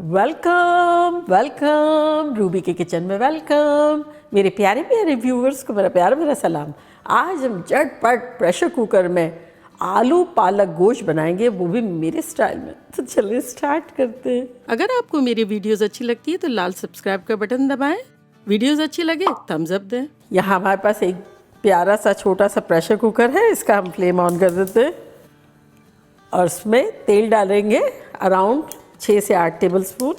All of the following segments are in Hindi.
वेलकम वेलकम रूबी के किचन में वेलकम। मेरे प्यारे प्यारे व्यूवर्स को मेरा प्यार मेरा सलाम। आज हम झटपट प्रेशर कुकर में आलू पालक गोश्त बनाएंगे, वो भी मेरे स्टाइल में। तो चलिए स्टार्ट करते हैं। अगर आपको मेरी वीडियोस अच्छी लगती है तो लाल सब्सक्राइब का बटन दबाएं। वीडियोस अच्छी लगे थम्स अप दें। यहाँ हमारे पास एक प्यारा सा छोटा सा प्रेशर कुकर है, इसका हम फ्लेम ऑन कर देते हैं और उसमें तेल डालेंगे अराउंड 6 से 8 टेबल स्पून।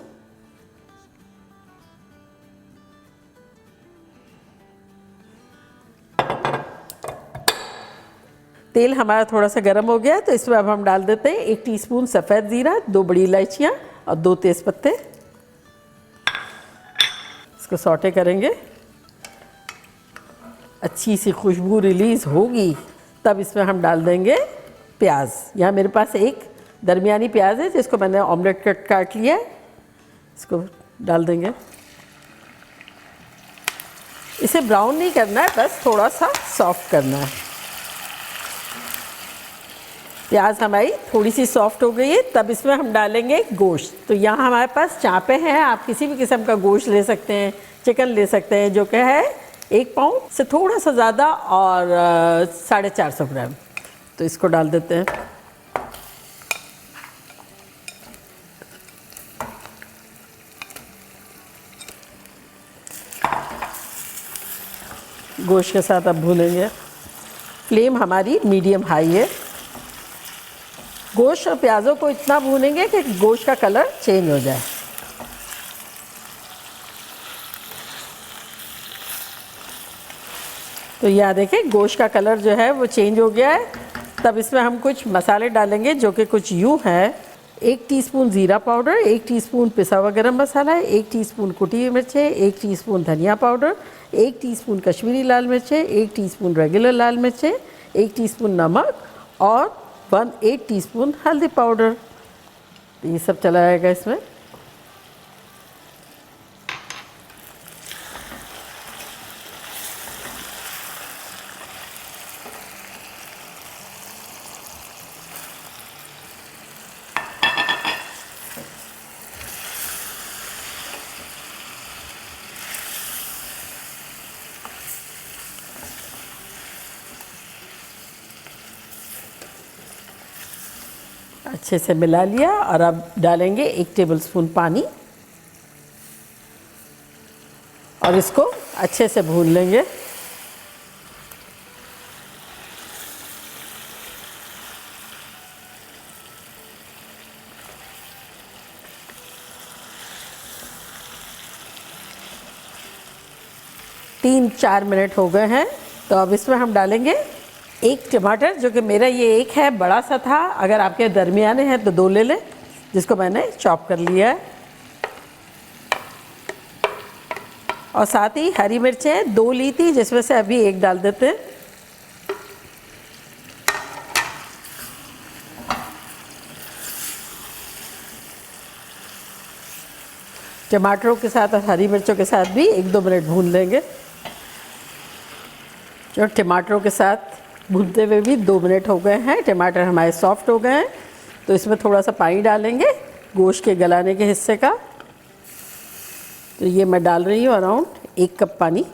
तेल हमारा थोड़ा सा गर्म हो गया है तो इसमें अब हम डाल देते हैं 1 टीस्पून सफ़ेद ज़ीरा, 2 बड़ी इलायचियाँ और 2 तेज़ पत्ते। इसको सौटे करेंगे, अच्छी सी खुशबू रिलीज़ होगी तब इसमें हम डाल देंगे प्याज। यहाँ मेरे पास एक दरमियानी प्याज है जिसको मैंने ऑमलेट कट काट लिया है, इसको डाल देंगे। इसे ब्राउन नहीं करना है, बस थोड़ा सा सॉफ्ट करना है। प्याज हमारी थोड़ी सी सॉफ्ट हो गई है, तब इसमें हम डालेंगे गोश्त। तो यहाँ हमारे पास चापे हैं, आप किसी भी किस्म का गोश्त ले सकते हैं, चिकन ले सकते हैं, जो कि है 1 पाउंड से थोड़ा सा ज़्यादा और 450 ग्राम। तो इसको डाल देते हैं। गोश्त के साथ अब भूनेंगे। फ्लेम हमारी मीडियम हाई है। गोश्त और प्याज़ों को इतना भूनेंगे कि गोश्त का कलर चेंज हो जाए। तो यहाँ देखें गोश्त का कलर जो है वो चेंज हो गया है। तब इसमें हम कुछ मसाले डालेंगे जो कि कुछ यूँ हैं। 1 टीस्पून ज़ीरा पाउडर, 1 टीस्पून पिसा हुआ गरम मसाला, 1 टीस्पून कुटी हुई मिर्चें, 1 टीस्पून धनिया पाउडर, 1 टीस्पून कश्मीरी लाल मिर्चें, 1 टीस्पून रेगुलर लाल मिर्चें, 1 टीस्पून नमक और 1 टीस्पून हल्दी पाउडर। ये सब चला जाएगा इसमें। अच्छे से मिला लिया और अब डालेंगे 1 टेबलस्पून पानी और इसको अच्छे से भून लेंगे। तीन 4 मिनट हो गए हैं, तो अब इसमें हम डालेंगे 1 टमाटर, जो कि मेरा ये एक है, बड़ा सा था। अगर आपके दरमियाने हैं तो 2 ले लें, जिसको मैंने चॉप कर लिया है। और साथ ही हरी मिर्चें 2 ली थी, जिसमें से अभी 1 डाल देते हैं। टमाटरों के साथ और हरी मिर्चों के साथ भी 1-2 मिनट भून लेंगे। जो टमाटरों के साथ भूनते हुए भी 2 मिनट हो गए हैं, टमाटर हमारे सॉफ्ट हो गए हैं। तो इसमें थोड़ा सा पानी डालेंगे गोश्त के गलाने के हिस्से का। तो ये मैं डाल रही हूँ अराउंड 1 कप पानी।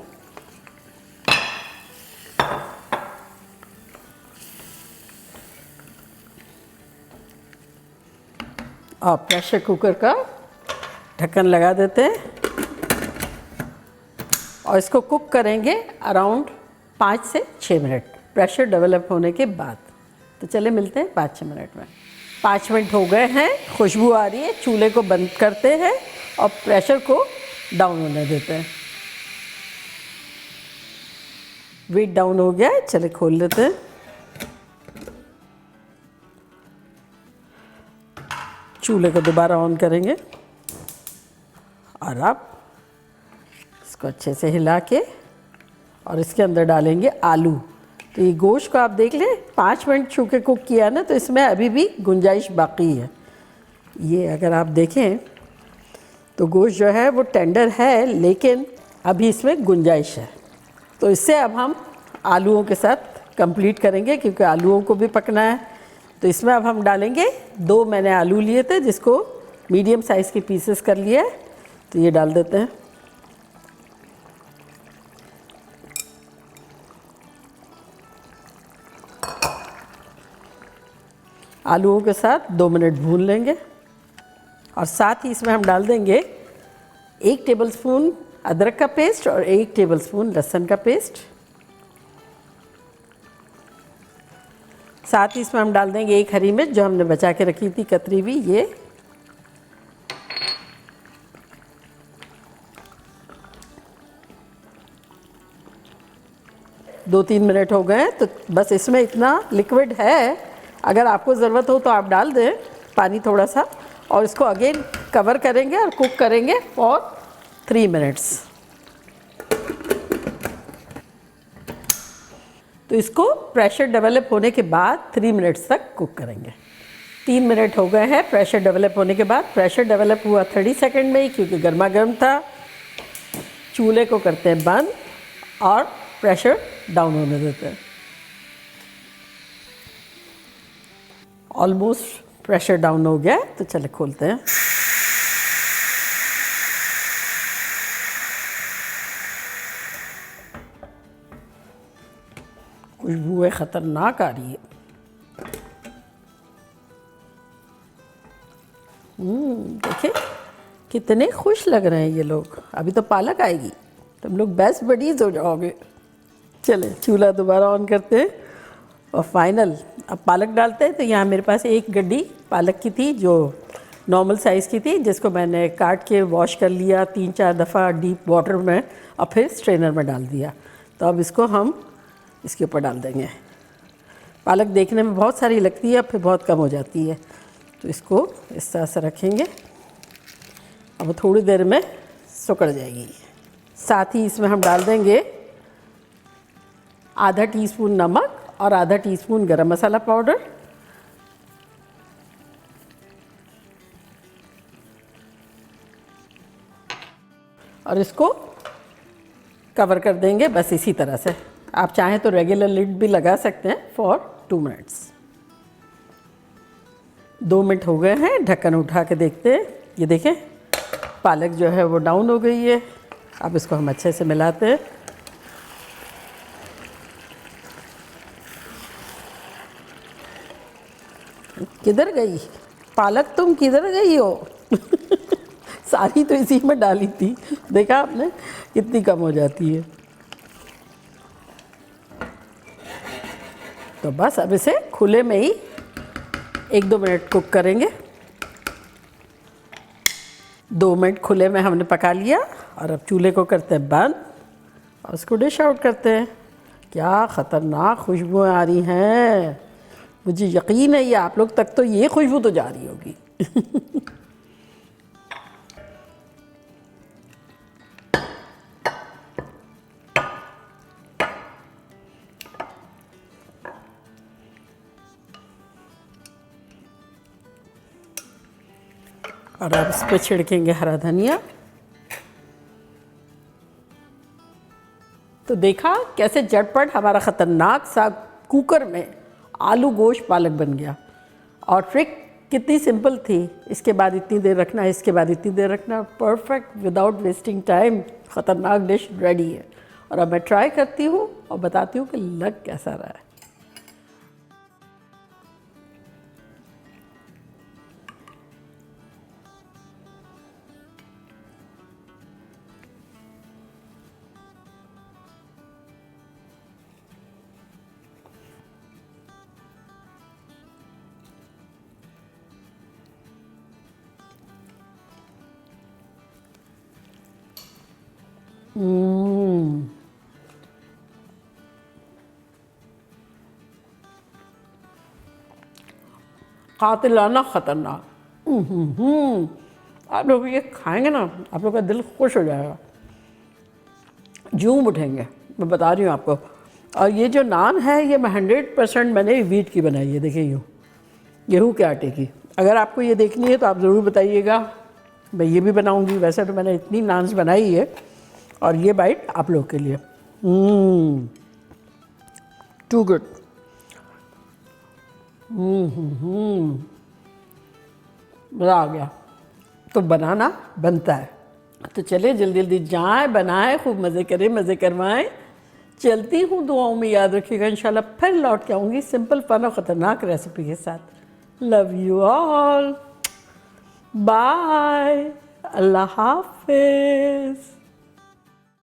और प्रेशर कुकर का ढक्कन लगा देते हैं और इसको कुक करेंगे अराउंड 5 से 6 मिनट प्रेशर डेवलप होने के बाद। तो चले मिलते हैं 5-6 मिनट में। 5 मिनट हो गए हैं, खुशबू आ रही है। चूल्हे को बंद करते हैं और प्रेशर को डाउन होने देते हैं। वेट डाउन हो गया है, चले खोल लेते हैं। चूल्हे को दोबारा ऑन करेंगे और अब इसको अच्छे से हिला के और इसके अंदर डालेंगे आलू। तो ये गोश्त को आप देख लें, 5 मिनट छू के कुक किया ना, तो इसमें अभी भी गुंजाइश बाकी है। ये अगर आप देखें तो गोश्त जो है वो टेंडर है, लेकिन अभी इसमें गुंजाइश है। तो इससे अब हम आलूओं के साथ कंप्लीट करेंगे, क्योंकि आलूओं को भी पकना है। तो इसमें अब हम डालेंगे 2 मैंने आलू लिए थे, जिसको मीडियम साइज़ के पीसेस कर लिए, तो ये डाल देते हैं। आलूओं के साथ 2 मिनट भून लेंगे और साथ ही इसमें हम डाल देंगे 1 टेबलस्पून अदरक का पेस्ट और 1 टेबलस्पून लहसुन का पेस्ट। साथ ही इसमें हम डाल देंगे 1 हरी मिर्च जो हमने बचा के रखी थी कतरी हुई, ये। दो 3 मिनट हो गए, तो बस इसमें इतना लिक्विड है, अगर आपको ज़रूरत हो तो आप डाल दें पानी थोड़ा सा, और इसको अगेन कवर करेंगे और कुक करेंगे फॉर 3 मिनट्स। तो इसको प्रेशर डेवलप होने के बाद 3 मिनट्स तक कुक करेंगे। 3 मिनट हो गए हैं प्रेशर डेवलप होने के बाद। प्रेशर डेवलप हुआ 30 सेकंड में ही, क्योंकि गर्मा गर्म था। चूल्हे को करते हैं बंद और प्रेशर डाउन होने देते हैं। ऑलमोस्ट प्रेशर डाउन हो गया, तो चले खोलते हैं। खुशबू ख़तरनाक आ रही है। देखिए कितने खुश लग रहे हैं ये लोग। अभी तो पालक आएगी, तुम लोग बेस्ट बडीज हो जाओगे। चले चूल्हा दोबारा ऑन करते हैं और फाइनल अब पालक डालते हैं। तो यहाँ मेरे पास एक गड्डी पालक की थी जो नॉर्मल साइज़ की थी, जिसको मैंने काट के वॉश कर लिया 3-4 दफ़ा डीप वाटर में और फिर स्ट्रेनर में डाल दिया। तो अब इसको हम इसके ऊपर डाल देंगे। पालक देखने में बहुत सारी लगती है, फिर बहुत कम हो जाती है, तो इसको इस तरह से रखेंगे। अब थोड़ी देर में सुकड़ जाएगी। साथ ही इसमें हम डाल देंगे आधा टीस्पून नमक और आधा टीस्पून गरम मसाला पाउडर। और इसको कवर कर देंगे बस इसी तरह से। आप चाहें तो रेगुलर लिड भी लगा सकते हैं फॉर 2 मिनट्स। 2 मिनट हो गए हैं, ढक्कन उठा के देखते हैं। ये देखें पालक जो है वो डाउन हो गई है। अब इसको हम अच्छे से मिलाते हैं। किधर गई पालक, तुम किधर गई हो? सारी तो इसी में डाली थी, देखा आपने कितनी कम हो जाती है। तो बस अब इसे खुले में ही 1-2 मिनट कुक करेंगे। 2 मिनट खुले में हमने पका लिया और अब चूल्हे को करते हैं बंद और उसको डिश आउट करते हैं। क्या ख़तरनाक खुशबुएं आ रही हैं, मुझे यकीन है ये आप लोग तक तो ये खुशबू तो जा रही होगी। और अब इस पर छिड़केंगे हरा धनिया। तो देखा कैसे झटपट हमारा ख़तरनाक सा कुकर में आलू गोश्त पालक बन गया। और ट्रिक कितनी सिंपल थी, इसके बाद इतनी देर रखना, इसके बाद इतनी देर रखना, परफेक्ट विदाउट वेस्टिंग टाइम ख़तरनाक डिश रेडी है। और अब मैं ट्राई करती हूँ और बताती हूँ कि लग कैसा रहा है। कातिलाना ख़तरनाक। आप लोग ये खाएंगे ना, आप लोग का दिल खुश हो जाएगा, झूम उठेंगे, मैं बता रही हूँ आपको। और ये जो नान है ये मैं 100% मैंने व्हीट की बनाई है। देखिए यूँ गेहूँ के आटे की। अगर आपको ये देखनी है तो आप ज़रूर बताइएगा, मैं ये भी बनाऊँगी। वैसे तो मैंने इतनी नान्स बनाई है और ये बाइट आप लोग के लिए। Too good. मज़ा आ गया। तो बनाना बनता है। तो चले जल्दी जल्दी जाएं, बनाएं, खूब मज़े करें, मज़े करवाएं। चलती हूँ, दुआओं में याद रखिएगा। इंशाल्लाह फिर लौट के आऊँगी सिंपल फन और ख़तरनाक रेसिपी के साथ। लव यू ऑल, बाय, अल्लाह हाफिज़।